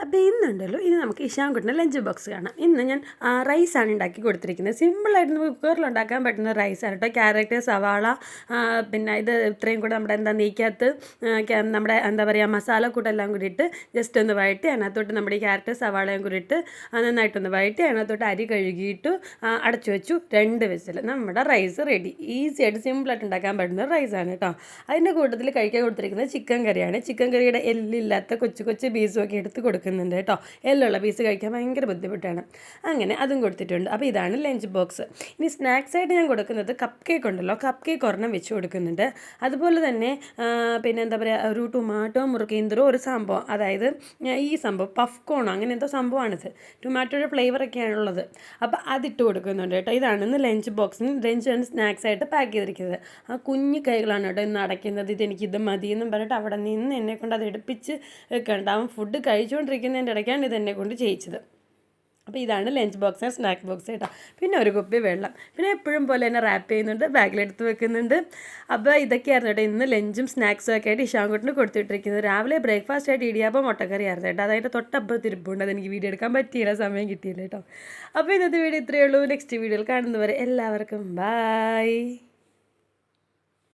അപ്പോൾ ഇന്നുണ്ടല്ലോ ഇനി നമുക്ക് ഇഷാൻകുട്ടിൻ്റെ ലഞ്ച് ബോക്സ് കാണാം. ഇന്ന് ഞാൻ റൈസാണ് ഉണ്ടാക്കി കൊടുത്തിരിക്കുന്നത്. സിമ്പിളായിട്ട് നമുക്ക് കുക്കറിൽ ഉണ്ടാക്കാൻ പറ്റുന്ന റൈസാണ് കേട്ടോ. ക്യാരറ്റ്, സവാള, പിന്നെ ഇത് ഇത്രയും കൂടെ നമ്മുടെ നെയ്ക്കകത്ത് നമ്മുടെ മസാലക്കൂട്ടെല്ലാം കൂടി ഇട്ട് ജസ്റ്റ് ഒന്ന് വഴറ്റി അതിനകത്തോട്ട് നമ്മുടെ ഈ ക്യാരറ്റ് സവാളയും കൂടി ഇട്ട് നന്നായിട്ടൊന്ന് വഴറ്റി അതിനകത്തോട്ട് അരി കഴുകിയിട്ട് അടച്ചു വെച്ചു 2 വിസിൽ. നമ്മുടെ റൈസ് റെഡി. ഈസി ആയിട്ട് സിമ്പിളായിട്ട് ഉണ്ടാക്കാൻ പറ്റുന്ന റൈസാണ് കേട്ടോ. അതിൻ്റെ കൂട്ടത്തിൽ കഴിക്കാൻ കൊടുത്തിരിക്കുന്നത് ചിക്കൻ കറിയാണ്. ചിക്കൻ കറിയുടെ എല്ലില്ലാത്ത കൊച്ചു കൊച്ചു പീസും ഒക്കെ എടുത്ത് കൊടുക്കുന്നുണ്ട് കേട്ടോ. എല്ലുള്ള പീസ് കഴിക്കാൻ ഭയങ്കര ബുദ്ധിമുട്ടാണ്. അങ്ങനെ അതും കൊടുത്തിട്ടുണ്ട്. അപ്പോൾ ഇതാണ് ലഞ്ച് ബോക്സ്. ഇനി സ്നാക്സായിട്ട് ഞാൻ കൊടുക്കുന്നത് കപ്പ് കേക്ക് ഉണ്ടല്ലോ, കപ്പ് കേക്ക് ഒരെണ്ണം വെച്ച് കൊടുക്കുന്നുണ്ട്. അതുപോലെ തന്നെ പിന്നെ ഒരു ടൊമാറ്റോ മുറുക്കേന്തരോ ഒരു സംഭവം, അതായത് ഈ സംഭവം പഫ് കോണോ അങ്ങനെ എന്തോ സംഭവമാണിത്. ടൊമാറ്റോയുടെ ഫ്ലേവറൊക്കെയാണുള്ളത്. അപ്പോൾ അതിട്ട് കൊടുക്കുന്നുണ്ട് കേട്ടോ. ഇതാണ് ഇന്ന് ലഞ്ച് ബോക്സിന് ലഞ്ച് ആൻഡ് സ്നാക്സായിട്ട് പാക്ക് ചെയ്തിരിക്കുന്നത്. ആ കുഞ്ഞു കൈകളാണ് കേട്ടോ ഇന്ന് അടയ്ക്കുന്നത്. ഇതെനിക്കിത് മതിയെന്നും പറഞ്ഞിട്ട് അവിടെ നിന്ന് എന്നെക്കൊണ്ട് അത് എടുപ്പിച്ച് വെക്കണ്ട. അവൻ ഫുഡ് കഴിച്ചുകൊണ്ടിരിക്കുന്നതിൻ്റെ ഇടയ്ക്കാണ് ഇതെന്നെ കൊണ്ട് ചെയ്യിച്ചത്. അപ്പോൾ ഇതാണ് lunch box and snack box കേട്ടോ. പിന്നെ ഒരു കുപ്പി വെള്ളം, പിന്നെ എപ്പോഴും പോലെ തന്നെ റാപ്പ് ചെയ്യുന്നുണ്ട്, ബാഗിലെടുത്ത് വെക്കുന്നുണ്ട്. അപ്പോൾ ഇതൊക്കെയായിരുന്നു കേട്ടോ ഇന്ന് ലഞ്ചും സ്നാക്സും ഒക്കെ ആയിട്ട് ഇഷാൻകുട്ടിന് കൊടുത്തിട്ടിരിക്കുന്നത്. രാവിലെ ബ്രേക്ക്ഫാസ്റ്റ് ആയിട്ട് ഇടിയാപ്പം മുട്ടക്കറി ആയിരുന്നു കേട്ടോ. അതിൻ്റെ തൊട്ടപ്പുറത്ത് ഇരിപ്പുണ്ട്. അതെനിക്ക് വീഡിയോ എടുക്കാൻ പറ്റിയില്ല, സമയം കിട്ടിയില്ല കേട്ടോ. അപ്പോൾ ഇന്നത്തെ വീഡിയോ ഇത്രയേ ഉള്ളൂ. നെക്സ്റ്റ് വീഡിയോയിൽ കാണുന്നവരെ എല്ലാവർക്കും ബൈ.